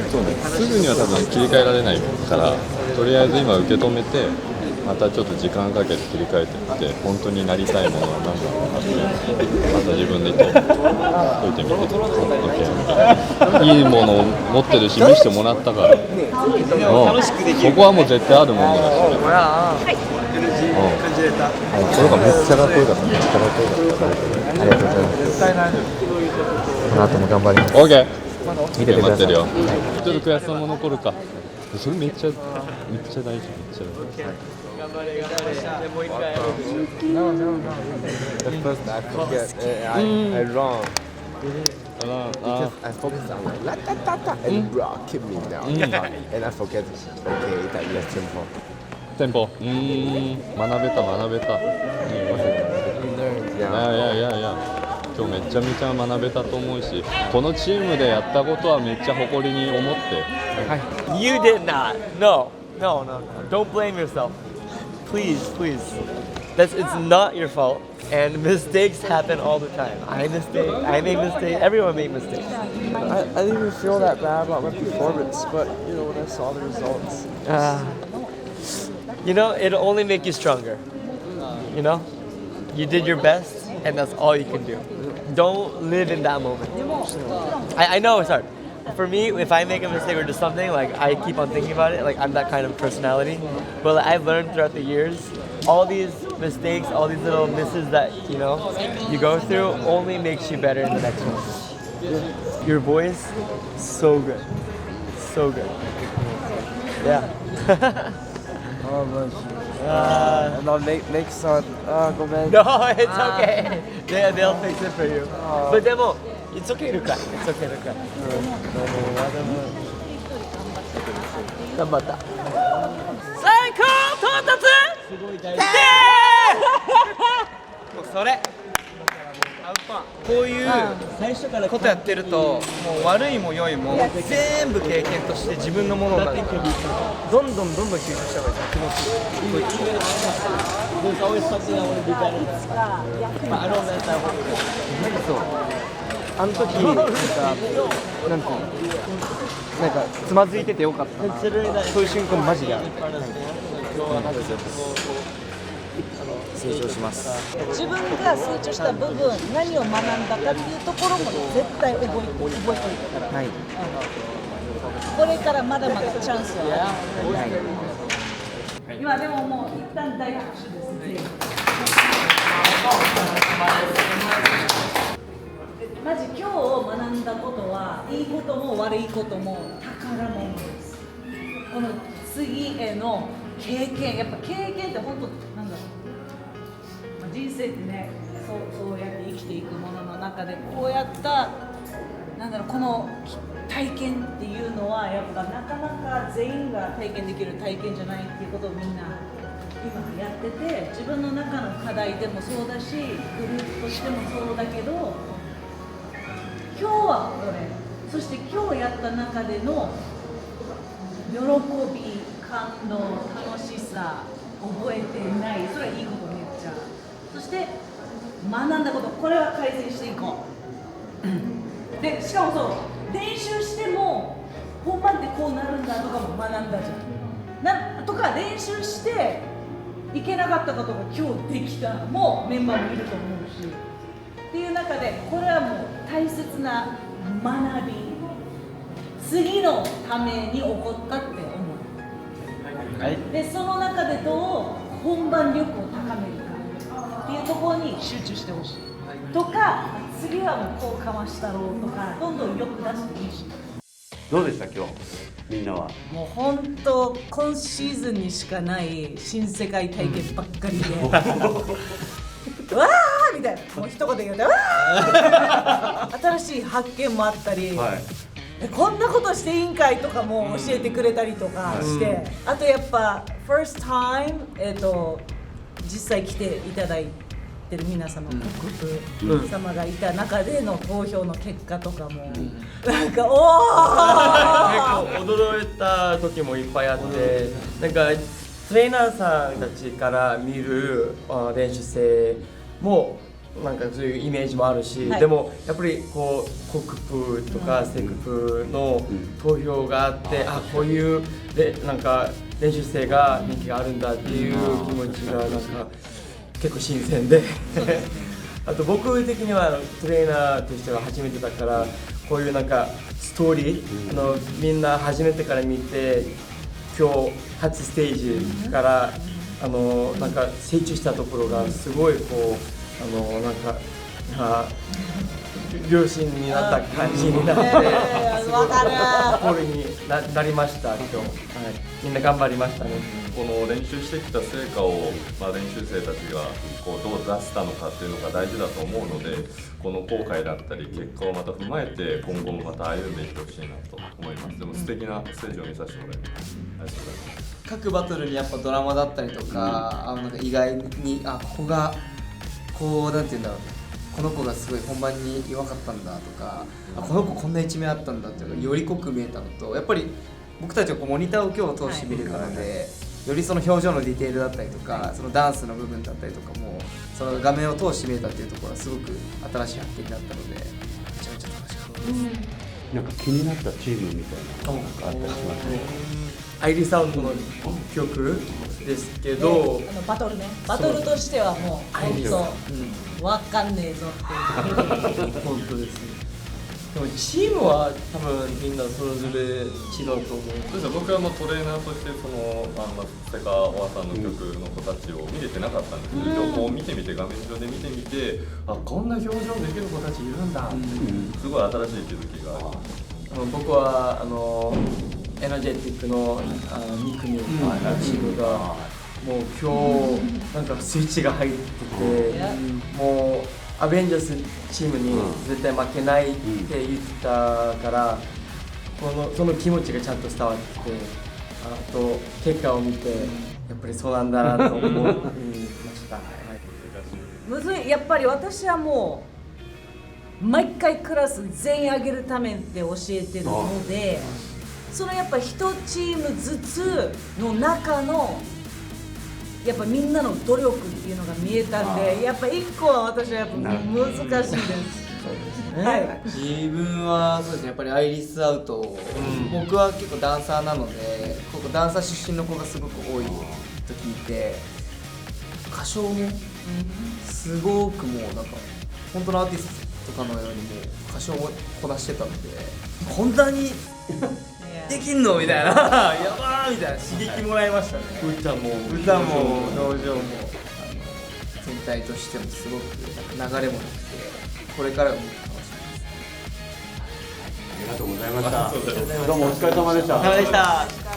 そうね、すぐには多分切り替えられないから、とりあえず今受け止めて、またちょっと時間かけて切り替えていって、本当になりたいものは何だろうかって、また自分で解いてみて、いいものを持ってるし、見せてもらったから、そこはもう絶対あるものだし、それがめっちゃかっこよかった、めっちゃかっこよかった。ありがとうございます。この後も頑張ります。OK。見ててください。ちょっと悔しさも残るか。それめっちゃ大事、めっちゃ大事。頑張れ頑張れ。もう一回。No. The first I forget. I wrong. Because I focus on like la ta ta ta and rock keep me down. And I forget. Okay, that yes tempo. テンポ。学べた。いや。今日めちゃめちゃ学べたと思うし、このチームでやったことはめっちゃ誇りに思って。You did not. No. Don't blame yourself. Please. It's not your fault. And mistakes happen all the time. I make mistakes. Everyone makes mistakes. I didn't even feel that bad about my performance, but you know when I saw the results. It'll only make you stronger. You did your best, and that's all you can do. Don't live in that moment. I know it's hard. For me, if I make a mistake or do something, like I keep on thinking about it, like I'm that kind of personality. But like, I've learned throughout the years, all these mistakes, all these little misses that you go through, only makes you better in the next one. Your voice, so good. Yeah. No, next son. Go man. No, it's okay. They'll fix it for you. But でも it's okay to cry. It's okay to cry. 頑張った。最高到達。すごい大事。もうそれ。こういうことやってると、もう悪いも良いも全部経験として自分のものになる。どんどん吸収した方がいい。気持ちいい。あの時なんかつまずいててよかったな。そういう瞬間マジである。成長します。自分が成長した部分、何を学んだかっていうところも絶対覚えておいてから、はい、これからまだまだチャンスはある、今でももう一旦大拍手ですね。マジ今日学んだことはいいことも悪いことも宝物です。この次への経験、やっぱ経験って本当なんだろう、人生ってね、そうやって生きていくものの中でこうやったこの体験っていうのはやっぱなかなか全員が体験できる体験じゃないっていうことをみんな今やってて、自分の中の課題でもそうだし、グループとしてもそうだけど、今日はこれ、そして今日やった中での喜び、感動、楽しさ、覚えてない、それはいいことめっちゃ。そして学んだこと、これは改善していこう。で、しかもそう練習しても本番ってこうなるんだとかも学んだじゃん。とか練習していけなかったことが今日できたもメンバーもいると思うし。っていう中で、これはもう大切な学び、次のために起こったって思う、はい、でその中でどう本番力を高めるかっていうところに集中してほしいとか、次はもうこうかましたろうとか、どんどんよく出していいし。どうでした今日みんなは。もう本当今シーズンにしかない新世界体験ばっかりで、わーみたいな、もう一言で言うとわー新しい発見もあったり、はい、こんなことしていいんかいとかも教えてくれたりとかして、あとやっぱ first time、実際来ていただいてる皆様、国父様がいた中での投票の結果とかも、なんか結構驚いた時もいっぱいあって、なんかトレーナーさんたちから見る練習生もなんかそういうイメージもあるし、はい、でもやっぱりこう国プとかセクプの投票があって、あ、こういうなんか練習生が人気があるんだっていう気持ちがなんか結構新鮮であと僕的にはトレーナーとしては初めてだから、こういうなんかストーリー、みんな初めてから見て今日初ステージからなんか成長したところがすごいこうなんか両親になった感じになって、すごい心になりました今日、はい、みんな頑張りましたね。この練習してきた成果を、練習生たちがこうどう出したのかっていうのが大事だと思うので、この後悔だったり結果をまた踏まえて今後もまた歩んでいってほしいなと思います。でも素敵なステージを見させてもらいます。ありがとうございます。各バトルにやっぱドラマだったりとか、なんか意外にここがこうなんていうんだろう、この子がすごい本番に弱かったんだとか、この子こんな一面あったんだっていうのがより濃く見えたのと、やっぱり僕たちはこうモニターを今日通して見るからで、よりその表情のディテールだったりとか、そのダンスの部分だったりとかもその画面を通して見えたっていうところはすごく新しい発見になったので、めちゃめちゃ楽しかったです。なんか気になったチームみたいなのがあったりしますね。アイリサウンドの曲ですけど、バトルね、バトルとしてはもう本当わかんねえぞっていう本当ですね。でもチームは多分みんなそれぞれ違うと思う。そうですね、僕はトレーナーとしてセカオワさんの曲の子たちを見れてなかったんですけど、情報を見てみて、画面上で見てみて、あ、こんな表情できる子たちいるんだ、すごい新しい気づきがありました。僕はエナジェティックの2組のチームがもう今日なんかスイッチが入ってて、もうアベンジャーズチームに絶対負けないって言ってたから、その気持ちがちゃんと伝わってきて、あと結果を見てやっぱりそうなんだなと思いました。むずい。やっぱり私はもう毎回クラス全員上げるためで教えてるので、そのやっぱ1チームずつの中のやっぱみんなの努力っていうのが見えたんで、やっぱ1個は私はやっぱ難しいです。はい、自分はそうですね、やっぱりアイリスアウト、僕は結構ダンサーなので、ここダンサー出身の子がすごく多いと聞いて、歌唱もすごくもうなんか本当のアーティストとかのようにもう歌唱をこなしてたので、こんなにできんのみたいなやばーみたいな刺激もらいましたね。歌も表情も全体としてもすごく流れも良くて、これからが楽しみです。ありがとうございました。どうもお疲れ様でした。お疲れ様でした。